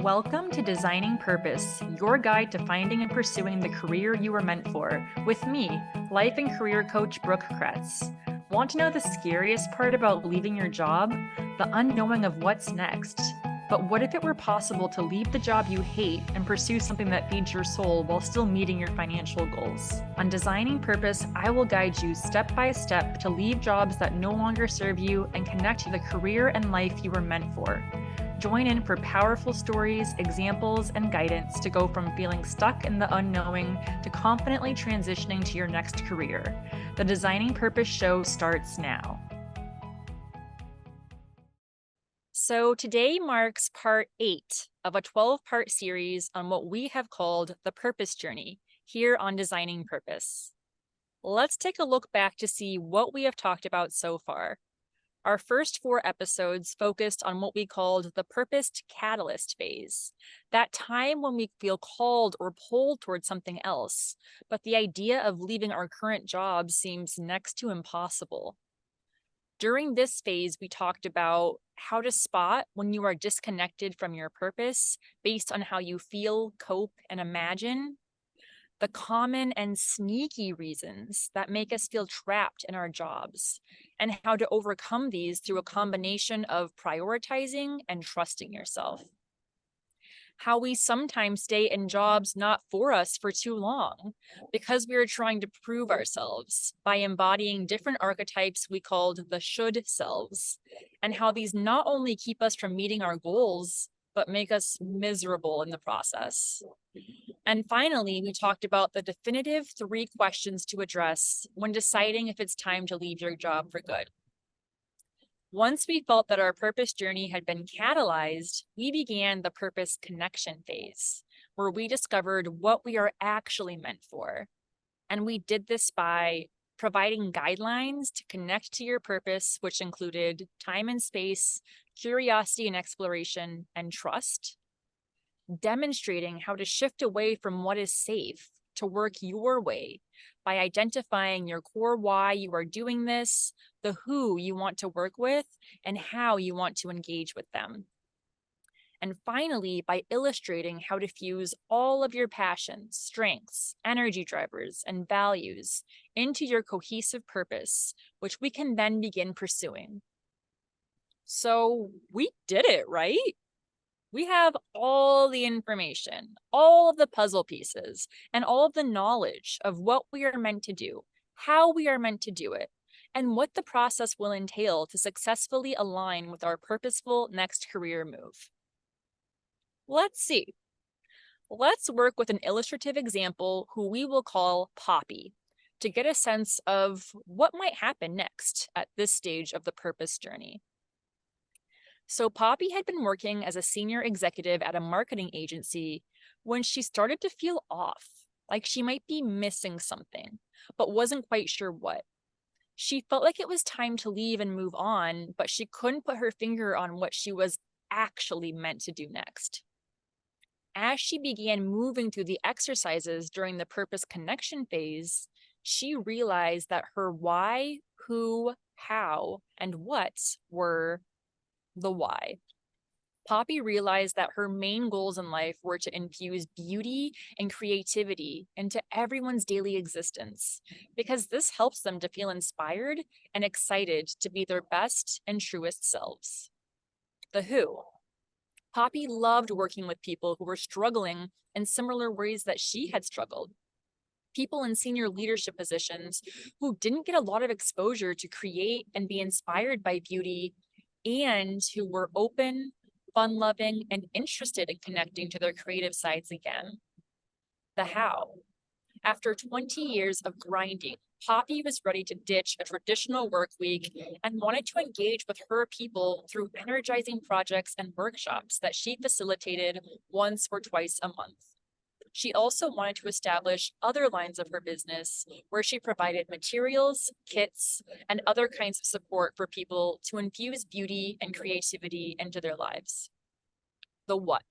Welcome to Designing Purpose, your guide to finding and pursuing the career you were meant for, with me, life and career coach Brooke Cretz. Want to know the scariest part about leaving your job? The unknowing of what's next. But what if it were possible to leave the job you hate and pursue something that feeds your soul while still meeting your financial goals? On Designing Purpose, I will guide you step by step to leave jobs that no longer serve you and connect to the career and life you were meant for. Join in for powerful stories, examples, and guidance to go from feeling stuck in the unknowing to confidently transitioning to your next career. The Designing Purpose show starts now. So today marks part 8 of a 12-part series on what we have called the Purpose Journey here on Designing Purpose. Let's take a look back to see what we have talked about so far. Our first 4 episodes focused on what we called the purpose catalyst phase, that time when we feel called or pulled towards something else, but the idea of leaving our current job seems next to impossible. During this phase, we talked about how to spot when you are disconnected from your purpose based on how you feel, cope, and imagine, the common and sneaky reasons that make us feel trapped in our jobs, and how to overcome these through a combination of prioritizing and trusting yourself. How we sometimes stay in jobs not for us for too long because we are trying to prove ourselves by embodying different archetypes we called the should selves, and how these not only keep us from meeting our goals, but make us miserable in the process. And finally, we talked about the definitive 3 questions to address when deciding if it's time to leave your job for good. Once we felt that our purpose journey had been catalyzed, we began the purpose connection phase, where we discovered what we are actually meant for. And we did this by providing guidelines to connect to your purpose, which included time and space, curiosity and exploration, and trust. Demonstrating how to shift away from what is safe to work your way by identifying your core why you are doing this, the who you want to work with, and how you want to engage with them. And finally, by illustrating how to fuse all of your passions, strengths, energy drivers, and values into your cohesive purpose, which we can then begin pursuing. So we did it, right? We have all the information, all of the puzzle pieces, and all of the knowledge of what we are meant to do, how we are meant to do it, and what the process will entail to successfully align with our purposeful next career move. Let's see. Let's work with an illustrative example who we will call Poppy to get a sense of what might happen next at this stage of the purpose journey. So Poppy had been working as a senior executive at a marketing agency when she started to feel off, like she might be missing something, but wasn't quite sure what. She felt like it was time to leave and move on, but she couldn't put her finger on what she was actually meant to do next. As she began moving through the exercises during the purpose connection phase, she realized that her why, who, how, and what were the why. Poppy realized that her main goals in life were to infuse beauty and creativity into everyone's daily existence, because this helps them to feel inspired and excited to be their best and truest selves. The who. Poppy loved working with people who were struggling in similar ways that she had struggled. People in senior leadership positions who didn't get a lot of exposure to create and be inspired by beauty, and who were open, fun-loving, and interested in connecting to their creative sides again. The how. After 20 years of grinding, Poppy was ready to ditch a traditional work week and wanted to engage with her people through energizing projects and workshops that she facilitated once or twice a month. She also wanted to establish other lines of her business where she provided materials, kits, and other kinds of support for people to infuse beauty and creativity into their lives. The what.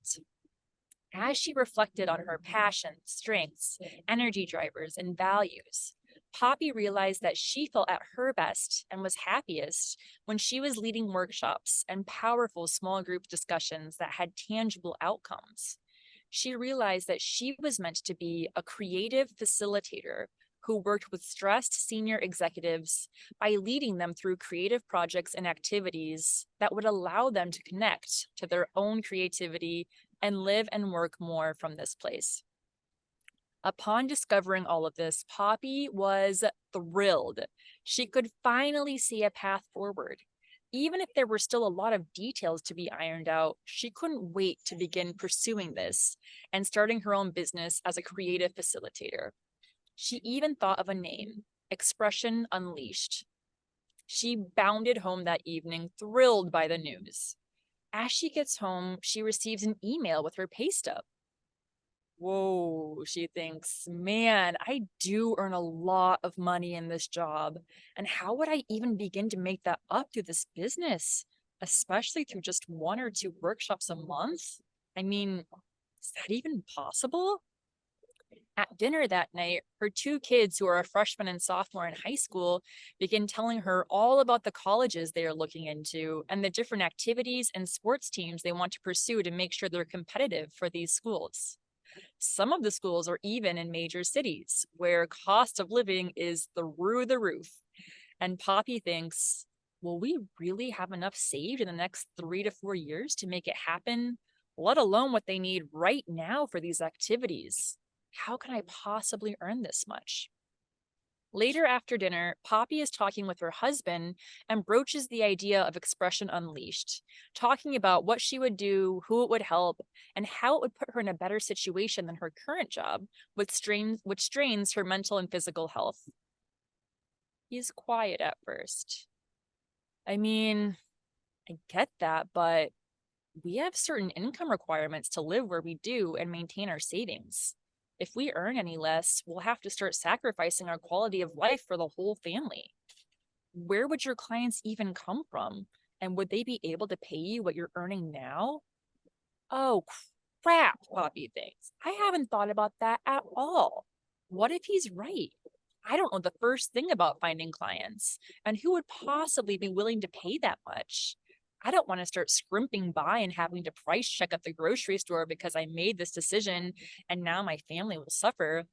As she reflected on her passions, strengths, energy drivers, and values, Poppy realized that she felt at her best and was happiest when she was leading workshops and powerful small group discussions that had tangible outcomes. She realized that she was meant to be a creative facilitator who worked with stressed senior executives by leading them through creative projects and activities that would allow them to connect to their own creativity and live and work more from this place. Upon discovering all of this, Poppy was thrilled. She could finally see a path forward. Even if there were still a lot of details to be ironed out, she couldn't wait to begin pursuing this and starting her own business as a creative facilitator. She even thought of a name, Expression Unleashed. She bounded home that evening, thrilled by the news. As she gets home, she receives an email with her pay stub. Whoa, she thinks, man, I do earn a lot of money in this job. And how would I even begin to make that up through this business, especially through just 1 or 2 workshops a month? I mean, is that even possible? At dinner that night, her 2 kids, who are a freshman and sophomore in high school, begin telling her all about the colleges they are looking into and the different activities and sports teams they want to pursue to make sure they're competitive for these schools. Some of the schools are even in major cities where cost of living is through the roof. And Poppy thinks, will we really have enough saved in the next 3 to 4 years to make it happen, let alone what they need right now for these activities? How can I possibly earn this much? Later after dinner, Poppy is talking with her husband and broaches the idea of Expression Unleashed, talking about what she would do, who it would help, and how it would put her in a better situation than her current job, which strains her mental and physical health. He's quiet at first. I mean, I get that, but we have certain income requirements to live where we do and maintain our savings. If we earn any less, we'll have to start sacrificing our quality of life for the whole family. Where would your clients even come from? And would they be able to pay you what you're earning now? Oh, crap, Poppy thinks. I haven't thought about that at all. What if he's right? I don't know the first thing about finding clients, and who would possibly be willing to pay that much? I don't want to start scrimping by and having to price check at the grocery store because I made this decision and now my family will suffer.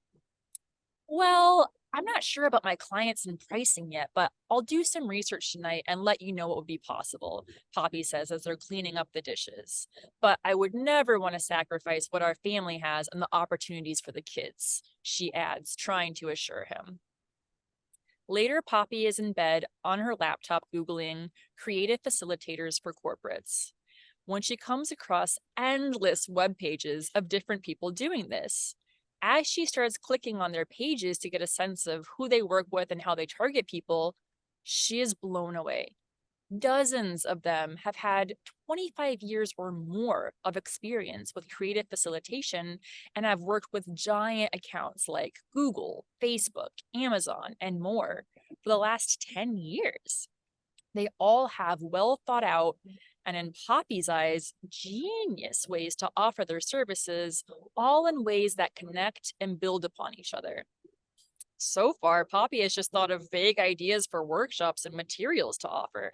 Well, I'm not sure about my clients and pricing yet, but I'll do some research tonight and let you know what would be possible, Poppy says as they're cleaning up the dishes. But I would never want to sacrifice what our family has and the opportunities for the kids, she adds, trying to assure him. Later, Poppy is in bed on her laptop Googling creative facilitators for corporates when she comes across endless web pages of different people doing this. As she starts clicking on their pages to get a sense of who they work with and how they target people, she is blown away. Dozens of them have had 25 years or more of experience with creative facilitation and have worked with giant accounts like Google, Facebook, Amazon, and more for the last 10 years. They all have well thought out and, in Poppy's eyes, genius ways to offer their services, all in ways that connect and build upon each other. So far, Poppy has just thought of vague ideas for workshops and materials to offer.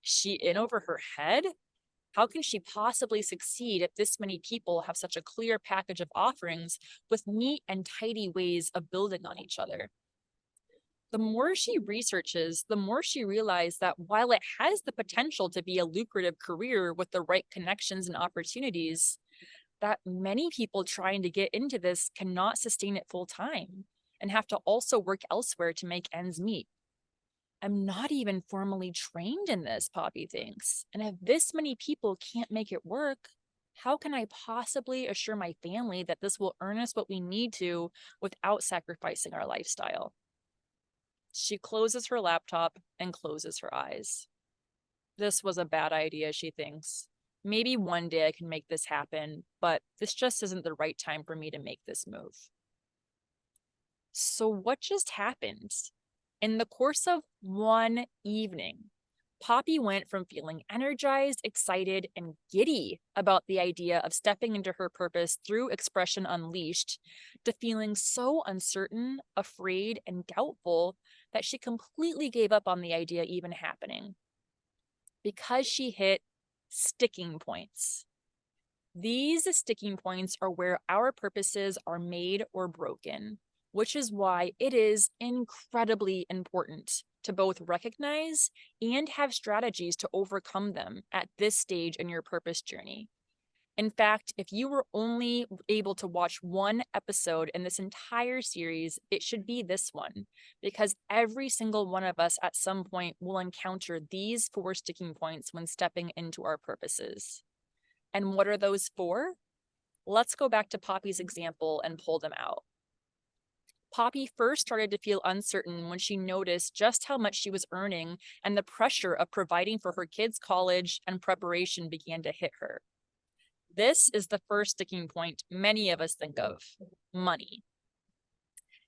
Is she in over her head? How can she possibly succeed if this many people have such a clear package of offerings with neat and tidy ways of building on each other? The more she researches, the more she realizes that while it has the potential to be a lucrative career with the right connections and opportunities, that many people trying to get into this cannot sustain it full time and have to also work elsewhere to make ends meet. I'm not even formally trained in this, Poppy thinks. And if this many people can't make it work, how can I possibly assure my family that this will earn us what we need to without sacrificing our lifestyle? She closes her laptop and closes her eyes. This was a bad idea, she thinks. Maybe one day I can make this happen, but this just isn't the right time for me to make this move. So what just happened? In the course of one evening, Poppy went from feeling energized, excited, and giddy about the idea of stepping into her purpose through Expression Unleashed to feeling so uncertain, afraid, and doubtful that she completely gave up on the idea even happening because she hit sticking points. These sticking points are where our purposes are made or broken, which is why it is incredibly important to both recognize and have strategies to overcome them at this stage in your purpose journey. In fact, if you were only able to watch one episode in this entire series, it should be this one, because every single one of us at some point will encounter these 4 sticking points when stepping into our purposes. And what are those 4? Let's go back to Poppy's example and pull them out. Poppy first started to feel uncertain when she noticed just how much she was earning and the pressure of providing for her kids' college and preparation began to hit her. This is the first sticking point many of us think of: money.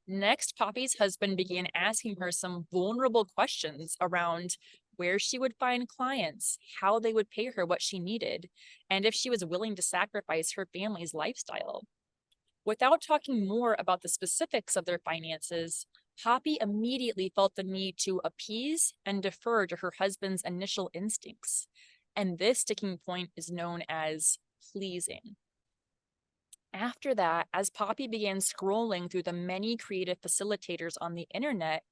Next, Poppy's husband began asking her some vulnerable questions around where she would find clients, how they would pay her what she needed, and if she was willing to sacrifice her family's lifestyle. Without talking more about the specifics of their finances, Poppy immediately felt the need to appease and defer to her husband's initial instincts. And this sticking point is known as pleasing. After that, as Poppy began scrolling through the many creative facilitators on the internet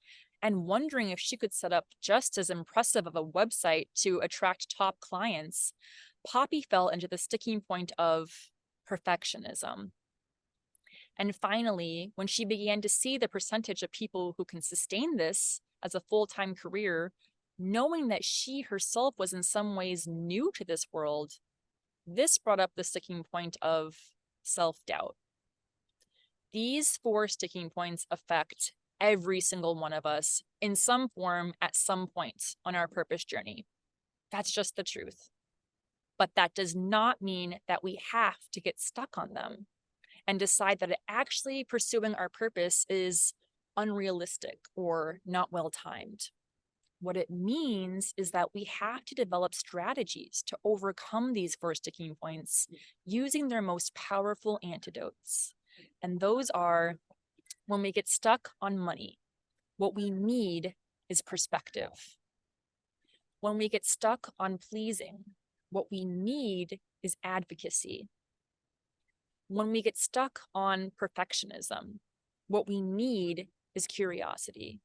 and wondering if she could set up just as impressive of a website to attract top clients, Poppy fell into the sticking point of perfectionism. And finally, when she began to see the percentage of people who can sustain this as a full-time career, knowing that she herself was in some ways new to this world, this brought up the sticking point of self-doubt. These 4 sticking points affect every single one of us in some form at some point on our purpose journey. That's just the truth. But that does not mean that we have to get stuck on them and decide that actually pursuing our purpose is unrealistic or not well timed. What it means is that we have to develop strategies to overcome these 4 sticking points using their most powerful antidotes. And those are: when we get stuck on money, what we need is perspective. When we get stuck on pleasing, what we need is advocacy. When we get stuck on perfectionism, what we need is curiosity.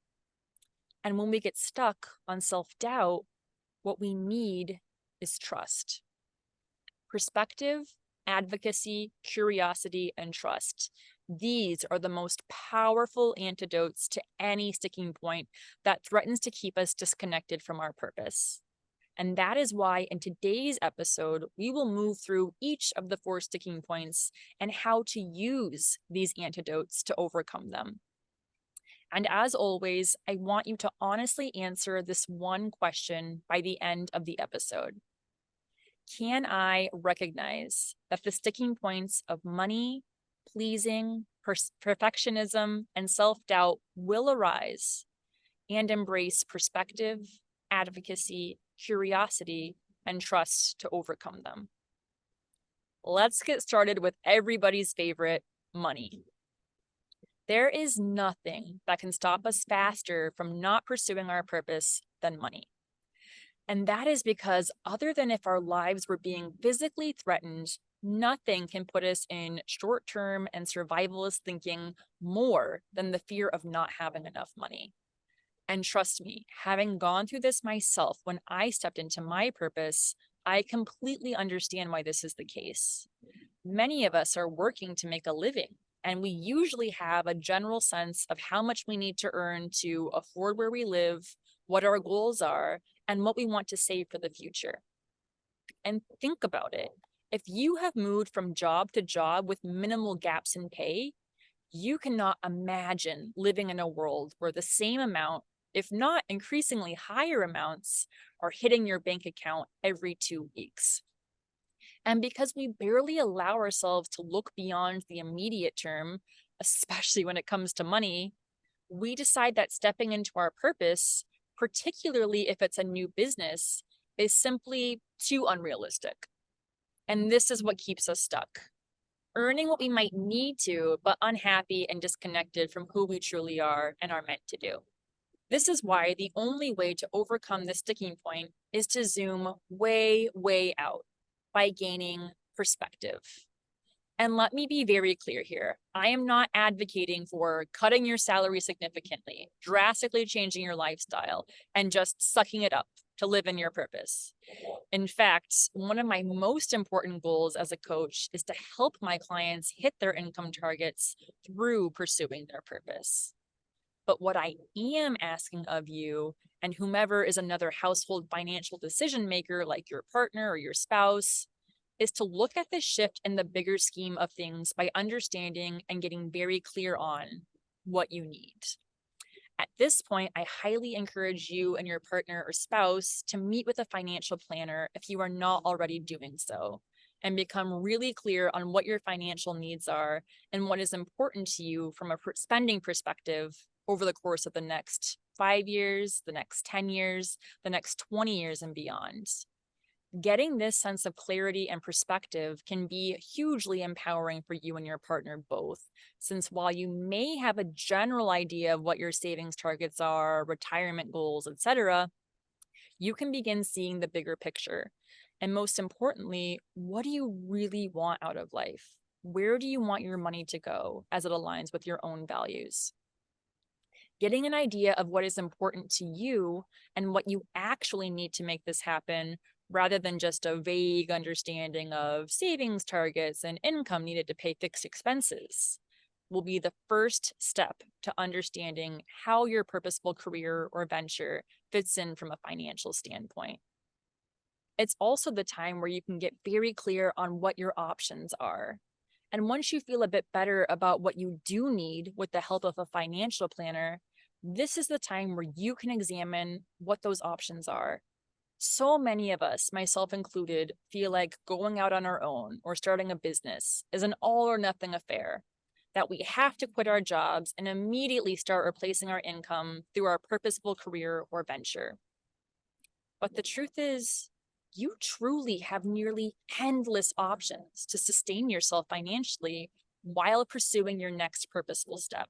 And when we get stuck on self-doubt, what we need is trust. Perspective, advocacy, curiosity, and trust. These are the most powerful antidotes to any sticking point that threatens to keep us disconnected from our purpose. And that is why in today's episode, we will move through each of the 4 sticking points and how to use these antidotes to overcome them. And as always, I want you to honestly answer this one question by the end of the episode. Can I recognize that the sticking points of money, pleasing, perfectionism, and self-doubt will arise, and embrace perspective, advocacy, curiosity, and trust to overcome them? Let's get started with everybody's favorite: money. There is nothing that can stop us faster from not pursuing our purpose than money. And that is because, other than if our lives were being physically threatened, nothing can put us in short-term and survivalist thinking more than the fear of not having enough money. And trust me, having gone through this myself when I stepped into my purpose, I completely understand why this is the case. Many of us are working to make a living, and we usually have a general sense of how much we need to earn to afford where we live, what our goals are, and what we want to save for the future. And think about it. If you have moved from job to job with minimal gaps in pay, you cannot imagine living in a world where the same amount, if not increasingly higher amounts, are hitting your bank account every 2 weeks. And because we barely allow ourselves to look beyond the immediate term, especially when it comes to money, we decide that stepping into our purpose particularly if it's a new business, is simply too unrealistic. And this is what keeps us stuck. Earning what we might need to, but unhappy and disconnected from who we truly are and are meant to do. This is why the only way to overcome the sticking point is to zoom way, way out by gaining perspective. And let me be very clear here. I am not advocating for cutting your salary significantly, drastically changing your lifestyle, and just sucking it up to live in your purpose. In fact, one of my most important goals as a coach is to help my clients hit their income targets through pursuing their purpose. But what I am asking of you and whomever is another household financial decision maker, like your partner or your spouse, is to look at this shift in the bigger scheme of things by understanding and getting very clear on what you need. At this point, I highly encourage you and your partner or spouse to meet with a financial planner if you are not already doing so, and become really clear on what your financial needs are and what is important to you from a spending perspective over the course of the next 5 years, the next 10 years, the next 20 years, and beyond. Getting this sense of clarity and perspective can be hugely empowering for you and your partner both, since while you may have a general idea of what your savings targets are, retirement goals, etc., you can begin seeing the bigger picture. And most importantly, what do you really want out of life? Where do you want your money to go as it aligns with your own values? Getting an idea of what is important to you and what you actually need to make this happen, rather than just a vague understanding of savings targets and income needed to pay fixed expenses, will be the first step to understanding how your purposeful career or venture fits in from a financial standpoint. It's also the time where you can get very clear on what your options are. And once you feel a bit better about what you do need with the help of a financial planner, this is the time where you can examine what those options are. So many of us, myself included, feel like going out on our own or starting a business is an all or nothing affair, that we have to quit our jobs and immediately start replacing our income through our purposeful career or venture. But the truth is, you truly have nearly endless options to sustain yourself financially while pursuing your next purposeful step.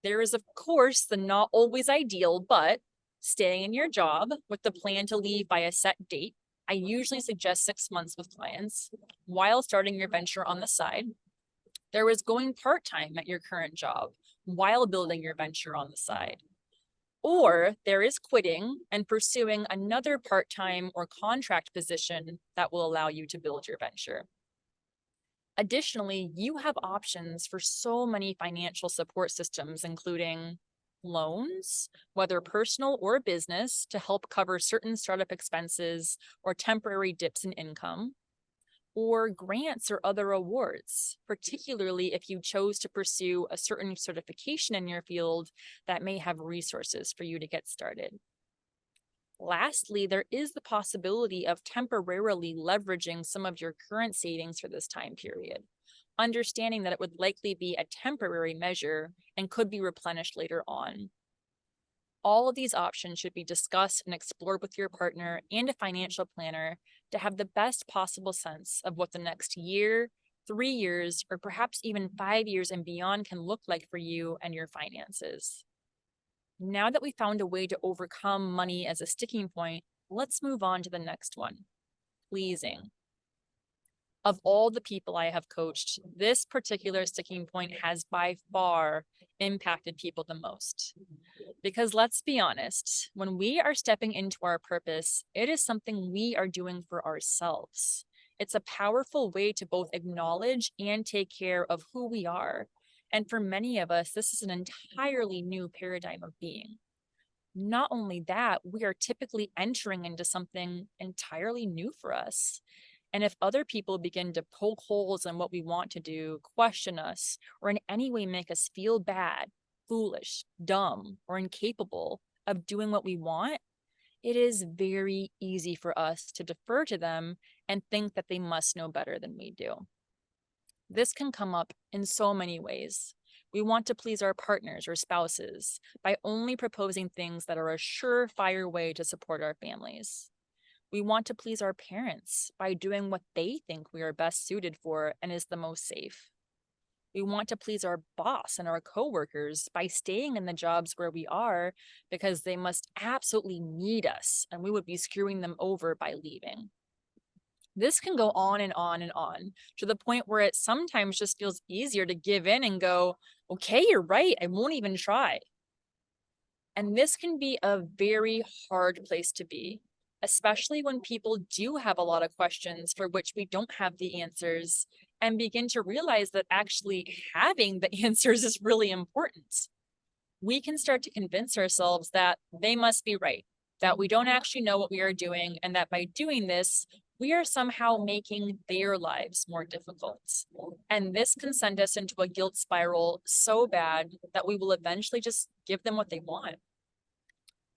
There is, of course, the not always ideal, but staying in your job with the plan to leave by a set date. I usually suggest 6 months with clients while starting your venture on the side. There is going part-time at your current job while building your venture on the side. Or there is quitting and pursuing another part-time or contract position that will allow you to build your venture. Additionally, you have options for so many financial support systems, including loans, whether personal or business, to help cover certain startup expenses or temporary dips in income, or grants or other awards, particularly if you chose to pursue a certain certification in your field that may have resources for you to get started. Lastly, there is the possibility of temporarily leveraging some of your current savings for this time period, understanding that it would likely be a temporary measure and could be replenished later on. All of these options should be discussed and explored with your partner and a financial planner to have the best possible sense of what the next year, 3 years, or perhaps even 5 years and beyond can look like for you and your finances. Now that we found a way to overcome money as a sticking point, let's move on to the next one: pleasing. Of all the people I have coached, this particular sticking point has by far impacted people the most. Because let's be honest, when we are stepping into our purpose, it is something we are doing for ourselves. It's a powerful way to both acknowledge and take care of who we are. And for many of us, this is an entirely new paradigm of being. Not only that, we are typically entering into something entirely new for us. And if other people begin to poke holes in what we want to do, question us, or in any way make us feel bad, foolish, dumb, or incapable of doing what we want, it is very easy for us to defer to them and think that they must know better than we do. This can come up in so many ways, We want to please our partners or spouses by only proposing things that are a surefire way to support our families. We want to please our parents by doing what they think we are best suited for and is the most safe. We want to please our boss and our coworkers by staying in the jobs where we are because they must absolutely need us and we would be screwing them over by leaving. This can go on and on and on to the point where it sometimes just feels easier to give in and go, okay, you're right, I won't even try. And this can be a very hard place to be, especially when people do have a lot of questions for which we don't have the answers and begin to realize that actually having the answers is really important. We can start to convince ourselves that they must be right, that we don't actually know what we are doing, and that by doing this, we are somehow making their lives more difficult. And this can send us into a guilt spiral so bad that we will eventually just give them what they want.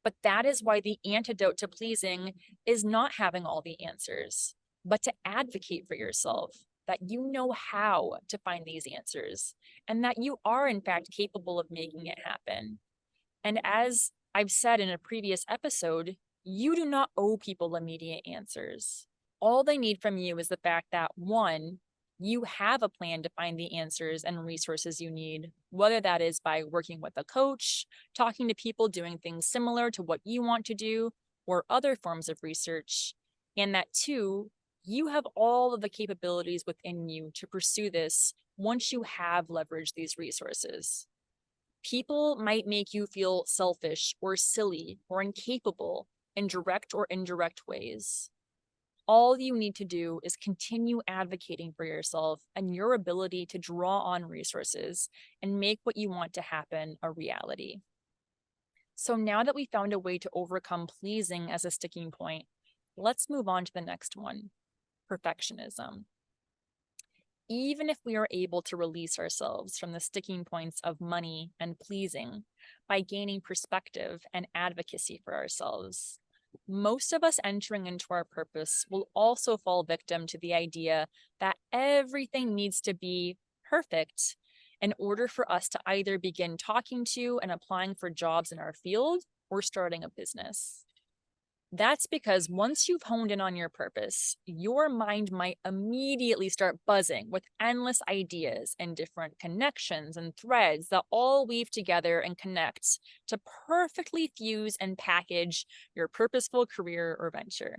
But that is why the antidote to pleasing is not having all the answers, but to advocate for yourself, that you know how to find these answers, and that you are, in fact, capable of making it happen. And as I've said in a previous episode, you do not owe people immediate answers. All they need from you is the fact that, one, you have a plan to find the answers and resources you need, whether that is by working with a coach, talking to people doing things similar to what you want to do, or other forms of research. And that, two, you have all of the capabilities within you to pursue this once you have leveraged these resources. People might make you feel selfish or silly or incapable in direct or indirect ways. All you need to do is continue advocating for yourself and your ability to draw on resources and make what you want to happen a reality. So now that we found a way to overcome pleasing as a sticking point, let's move on to the next one, perfectionism. Even if we are able to release ourselves from the sticking points of money and pleasing by gaining perspective and advocacy for ourselves, most of us entering into our purpose will also fall victim to the idea that everything needs to be perfect in order for us to either begin talking to and applying for jobs in our field or starting a business. That's because once you've honed in on your purpose, your mind might immediately start buzzing with endless ideas and different connections and threads that all weave together and connect to perfectly fuse and package your purposeful career or venture.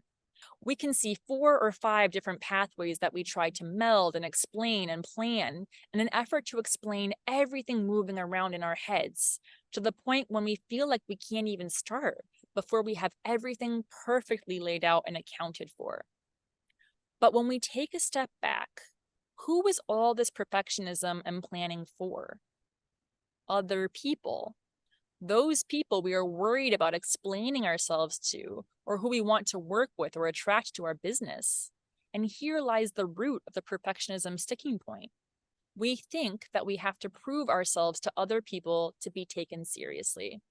We can see 4 or 5 different pathways that we try to meld and explain and plan in an effort to explain everything moving around in our heads to the point when we feel like we can't even start before we have everything perfectly laid out and accounted for. But when we take a step back, who is all this perfectionism and planning for? Other people. Those people we are worried about explaining ourselves to, or who we want to work with or attract to our business. And here lies the root of the perfectionism sticking point. We think that we have to prove ourselves to other people to be taken seriously.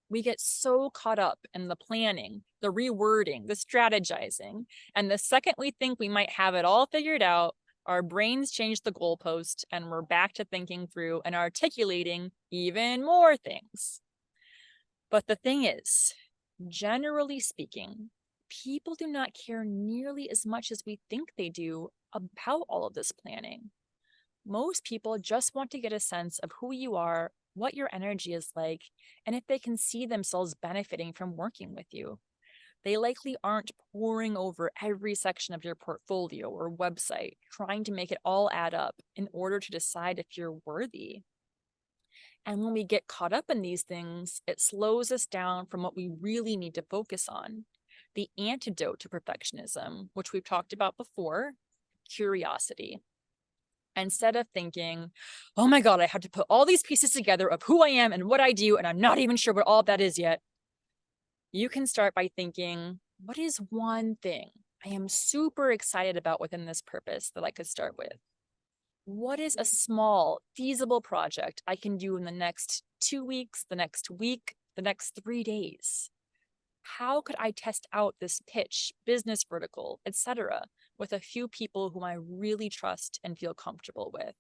We get so caught up in the planning, the rewording, the strategizing, and the second we think we might have it all figured out, our brains change the goalpost and we're back to thinking through and articulating even more things. But the thing is, generally speaking, people do not care nearly as much as we think they do about all of this planning. Most people just want to get a sense of who you are, what your energy is like, and if they can see themselves benefiting from working with you. They likely aren't poring over every section of your portfolio or website, trying to make it all add up in order to decide if you're worthy. And when we get caught up in these things, it slows us down from what we really need to focus on. The antidote to perfectionism, which we've talked about before, curiosity. Instead of thinking, oh my God, I have to put all these pieces together of who I am and what I do, and I'm not even sure what all that is yet. You can start by thinking, what is one thing I am super excited about within this purpose that I could start with? What is a small, feasible project I can do in the next 2 weeks, the next week, the next 3 days? How could I test out this pitch, business vertical, etc., with a few people whom I really trust and feel comfortable with?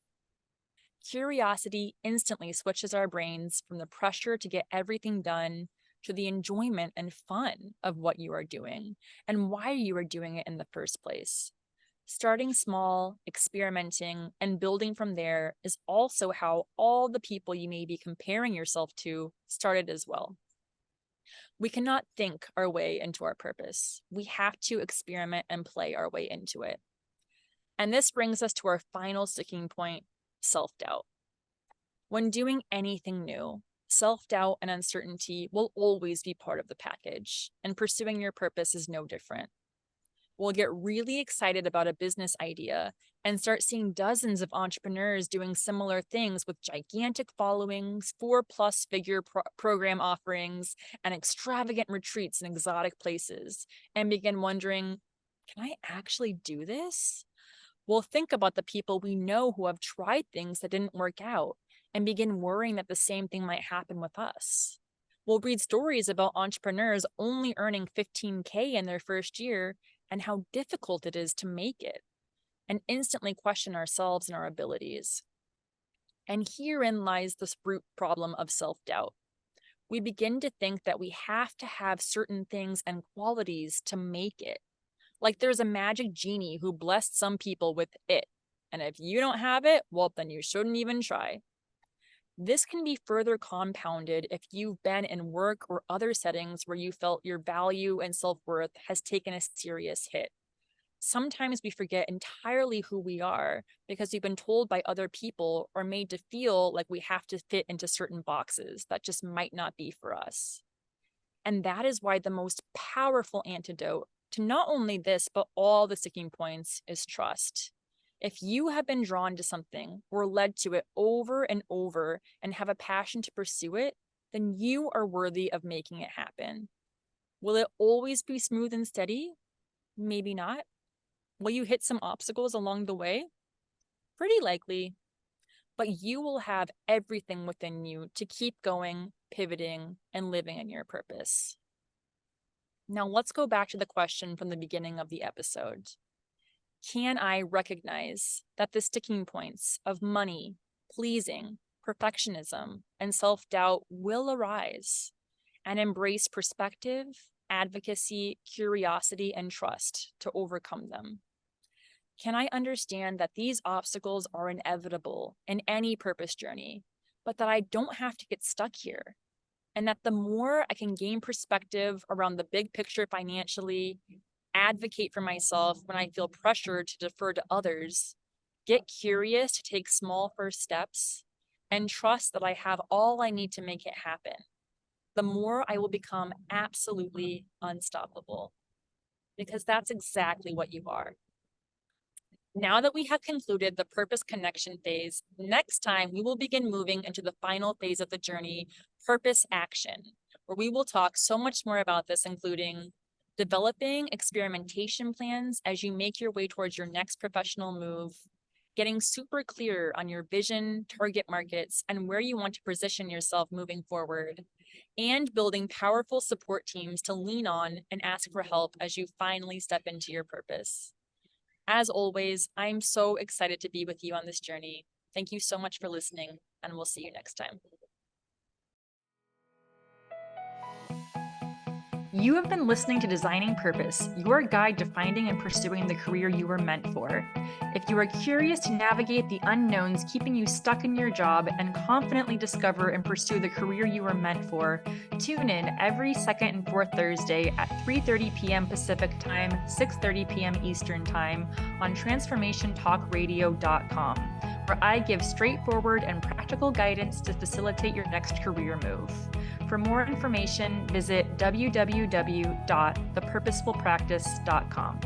Curiosity instantly switches our brains from the pressure to get everything done to the enjoyment and fun of what you are doing and why you are doing it in the first place. Starting small, experimenting, and building from there is also how all the people you may be comparing yourself to started as well. We cannot think our way into our purpose. We have to experiment and play our way into it. And this brings us to our final sticking point, self-doubt. When doing anything new, self-doubt and uncertainty will always be part of the package, and pursuing your purpose is no different. We'll get really excited about a business idea and start seeing dozens of entrepreneurs doing similar things with gigantic followings, 4+ figure program offerings, and extravagant retreats in exotic places, and begin wondering, can I actually do this? We'll think about the people we know who have tried things that didn't work out and begin worrying that the same thing might happen with us. We'll read stories about entrepreneurs only earning $15K in their first year and how difficult it is to make it, and instantly question ourselves and our abilities. And herein lies the root problem of self-doubt. We begin to think that we have to have certain things and qualities to make it. Like there's a magic genie who blessed some people with it. And if you don't have it, well, then you shouldn't even try. This can be further compounded if you've been in work or other settings where you felt your value and self-worth has taken a serious hit. Sometimes we forget entirely who we are because we've been told by other people or made to feel like we have to fit into certain boxes that just might not be for us. And that is why the most powerful antidote to not only this, but all the sticking points is trust. If you have been drawn to something or led to it over and over and have a passion to pursue it, then you are worthy of making it happen. Will it always be smooth and steady? Maybe not. Will you hit some obstacles along the way? Pretty likely. But you will have everything within you to keep going, pivoting, and living in your purpose. Now let's go back to the question from the beginning of the episode. Can I recognize that the sticking points of money, pleasing, perfectionism, and self-doubt will arise, and embrace perspective, advocacy, curiosity, and trust to overcome them? Can I understand that these obstacles are inevitable in any purpose journey, but that I don't have to get stuck here? And that the more I can gain perspective around the big picture financially, advocate for myself when I feel pressured to defer to others, get curious to take small first steps, and trust that I have all I need to make it happen, the more I will become absolutely unstoppable. Because that's exactly what you are. Now that we have concluded the purpose connection phase, next time we will begin moving into the final phase of the journey, purpose action, where we will talk so much more about this, including developing experimentation plans as you make your way towards your next professional move, getting super clear on your vision, target markets, and where you want to position yourself moving forward, and building powerful support teams to lean on and ask for help as you finally step into your purpose. As always, I'm so excited to be with you on this journey. Thank you so much for listening, and we'll see you next time. You have been listening to Designing Purpose, your guide to finding and pursuing the career you were meant for. If you are curious to navigate the unknowns keeping you stuck in your job and confidently discover and pursue the career you are meant for, tune in every second and fourth Thursday at 3:30 p.m. Pacific Time, 6:30 p.m. Eastern Time on transformationtalkradio.com, where I give straightforward and practical guidance to facilitate your next career move. For more information, visit www.thepurposefulpractice.com.